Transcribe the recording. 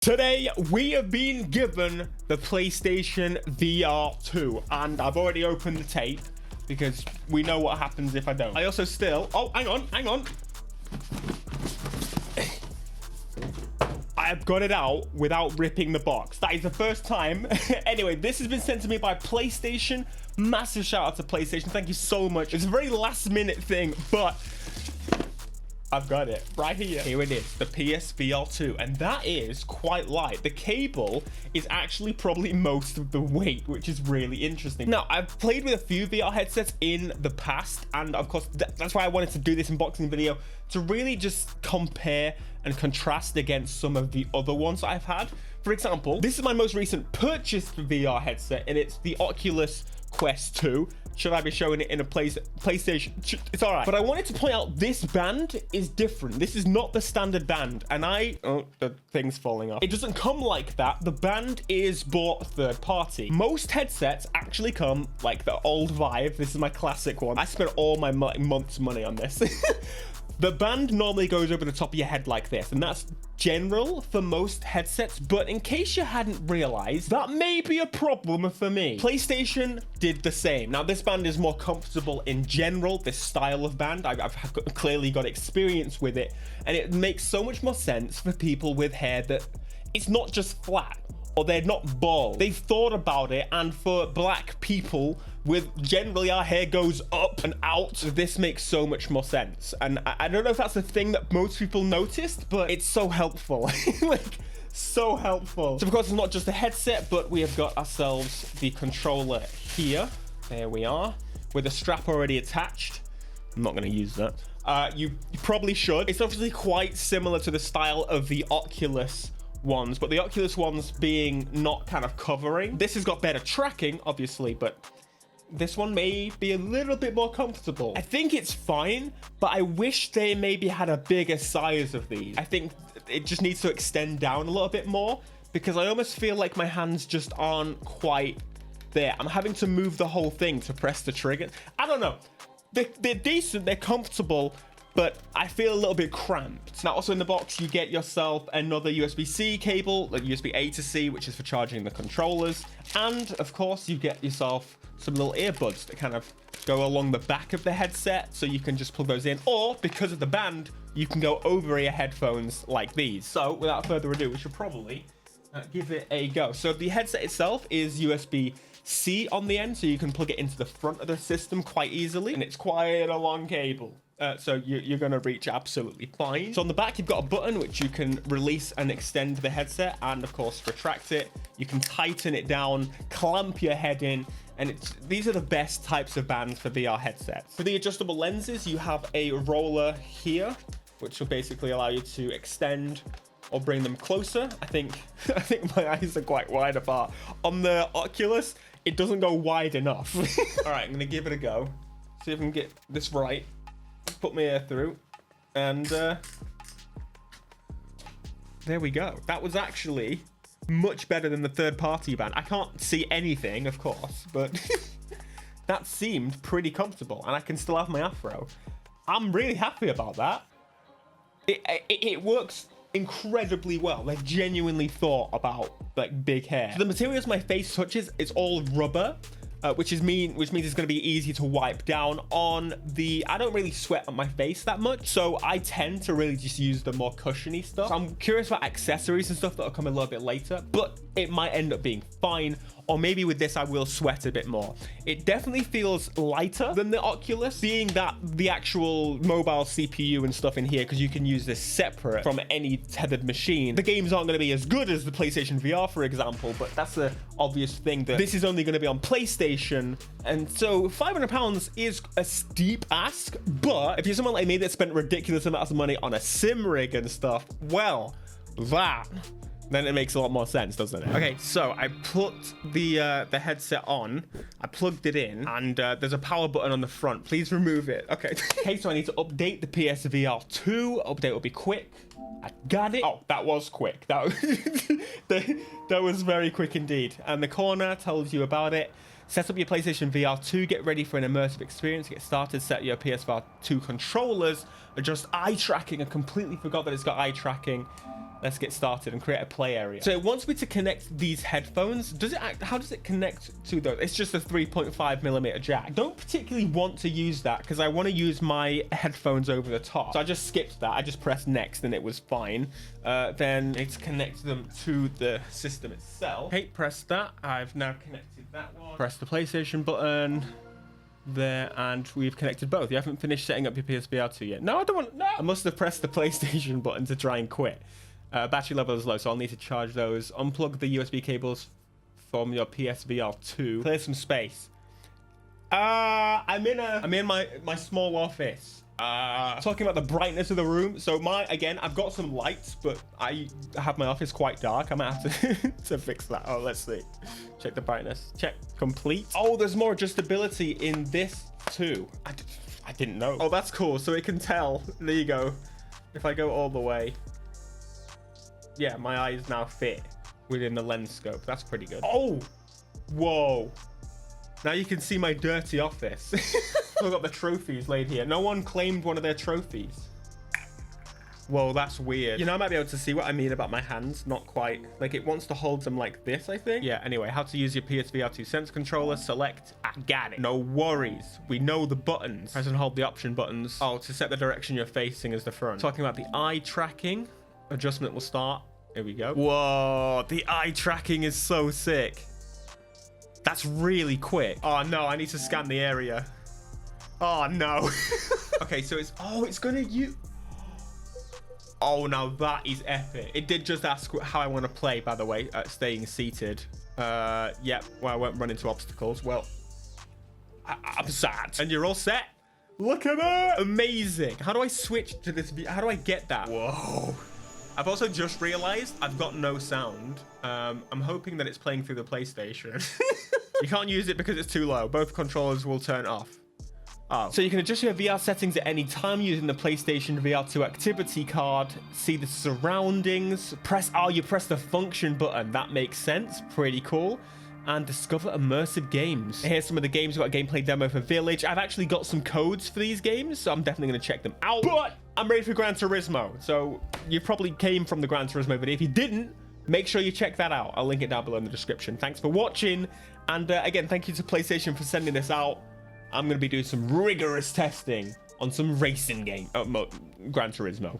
Today, we have been given the PlayStation VR 2, and I've already opened the tape because we know what happens if I don't. I also still... Oh, hang on. I've got it out without ripping the box. That is the first time. Anyway, this has been sent to me by PlayStation. Massive shout out to PlayStation. Thank you so much. It's a very last minute thing, but... I've got it right here. Here it is, the PSVR 2, and that is quite light. The cable is actually probably most of the weight, which is really interesting. Now, I've played with a few VR headsets in the past, and of course, that's why I wanted to do this unboxing video, to really just compare and contrast against some of the other ones I've had. For example, this is my most recent purchased VR headset, and it's the Oculus Quest 2. Should I be showing it in a PlayStation? It's all right. But I wanted to point out this band is different. This is not the standard band. And oh, the thing's falling off. It doesn't come like that. The band is bought third party. Most headsets actually come like the old Vive. This is my classic one. I spent all my month's money on this. The band normally goes over the top of your head like this, and that's general for most headsets, but in case you hadn't realized, that may be a problem for me. PlayStation did the same. Now, this band is more comfortable in general, this style of band. I've clearly got experience with it, and it makes so much more sense for people with hair that it's not just flat, or they're not bald. They've thought about it, and for black people with generally our hair goes up and out, this makes so much more sense. And I don't know if that's the thing that most people noticed, but it's so helpful. Like, so helpful. So of course, it's not just a headset, but we have got ourselves the controller here. There we are, with a strap already attached. I'm not going to use that. You probably should. It's obviously quite similar to the style of the Oculus ones, but the Oculus ones being not kind of covering. This has got better tracking, obviously, but this one may be a little bit more comfortable. I think it's fine, but I wish they maybe had a bigger size of these. I think it just needs to extend down a little bit more, because I almost feel like my hands just aren't quite there. I'm having to move the whole thing to press the trigger. I don't know. They're decent, they're comfortable, but I feel a little bit cramped. Now, also in the box, you get yourself another USB-C cable, like USB-A to C, which is for charging the controllers. And of course, you get yourself some little earbuds that kind of go along the back of the headset, so you can just plug those in. Or because of the band, you can go over ear headphones like these. So without further ado, we should probably give it a go. So the headset itself is USB-C on the end, so you can plug it into the front of the system quite easily. And it's quite a long cable. So you're going to reach absolutely fine. So on the back, you've got a button which you can release and extend the headset, and of course retract it. You can tighten it down, clamp your head in, and these are the best types of bands for VR headsets. For the adjustable lenses, you have a roller here, which will basically allow you to extend or bring them closer. I think my eyes are quite wide apart. On the Oculus, it doesn't go wide enough. All right, I'm gonna give it a go. See if I can get this right. Put my ear through, and there we go. That was actually much better than the third-party band. I can't see anything, of course, but that seemed pretty comfortable, and I can still have my afro. I'm really happy about that. It works incredibly well. They've genuinely thought about like big hair. So the materials my face touches is all rubber. Which means it's going to be easy to wipe down on the... I don't really sweat on my face that much, so I tend to really just use the more cushiony stuff. So I'm curious about accessories and stuff that'll come a little bit later, but it might end up being fine. Or maybe with this, I will sweat a bit more. It definitely feels lighter than the Oculus, being that the actual mobile CPU and stuff in here, because you can use this separate from any tethered machine. The games aren't going to be as good as the PlayStation VR, for example, but that's the obvious thing, that this is only going to be on PlayStation. And so £500 is a steep ask, but if you're someone like me that spent ridiculous amounts of money on a sim rig and stuff, well, then it makes a lot more sense, doesn't it? Okay, so I put the headset on, I plugged it in, and there's a power button on the front. Please remove it. Okay. Okay, so I need to update the PSVR 2. Update will be quick. I got it. Oh, that was quick. That was very quick indeed. And the corner tells you about it. Set up your PlayStation VR 2, get ready for an immersive experience. Get started, set your PSVR 2 controllers, adjust eye tracking. I completely forgot that it's got eye tracking. Let's get started and create a play area. So it wants me to connect these headphones. How does it connect to those? It's just a 3.5mm jack. I don't particularly want to use that because I want to use my headphones over the top. So I just skipped that. I just pressed next and it was fine. Then it's connect them to the system itself. Okay, press that. I've now connected that one. Press the PlayStation button there, and we've connected both. You haven't finished setting up your PSVR 2 yet. No, I don't want. No, I must have pressed the PlayStation button to try and quit. Battery level is low, so I'll need to charge those. Unplug the USB cables from your PSVR 2. Clear some space. I'm in my small office. Talking about the brightness of the room. So again, I've got some lights, but I have my office quite dark. I might have to to fix that. Oh, let's see. Check the brightness. Check complete. Oh, there's more adjustability in this too. I didn't know. Oh, that's cool. So it can tell. There you go. If I go all the way. Yeah, my eyes now fit within the lens scope. That's pretty good. Oh, whoa. Now you can see my dirty office. I've got the trophies laid here. No one claimed one of their trophies. Whoa, that's weird. You know, I might be able to see what I mean about my hands. Not quite. Like, it wants to hold them like this, I think. Yeah, anyway, how to use your PSVR 2 Sense controller. Select. I got it. No worries. We know the buttons. Press and hold the option buttons. Oh, to set the direction you're facing as the front. Talking about the eye tracking. Adjustment will start. Here we go. Whoa, the eye tracking is so sick. That's really quick. Oh no, I need to scan the area. Oh no. Okay, so it's gonna use. Oh, now that is epic. It did just ask how I want to play, by the way, staying seated. Yep, well, I won't run into obstacles. Well, I'm sad. And you're all set. Look at that. Amazing. How do I switch to this? How do I get that? Whoa. I've also just realized I've got no sound. I'm hoping that it's playing through the PlayStation. You can't use it because it's too low. Both controllers will turn off. Oh. So you can adjust your VR settings at any time using the PlayStation VR 2 activity card. See the surroundings. You press the function button. That makes sense. Pretty cool. And discover immersive games. Here's some of the games. We've got a gameplay demo for Village. I've actually got some codes for these games, so I'm definitely going to check them out. But I'm ready for Gran Turismo. So you probably came from the Gran Turismo video. If you didn't, make sure you check that out. I'll link it down below in the description. Thanks for watching. And again, thank you to PlayStation for sending this out. I'm going to be doing some rigorous testing on some racing game. Gran Turismo.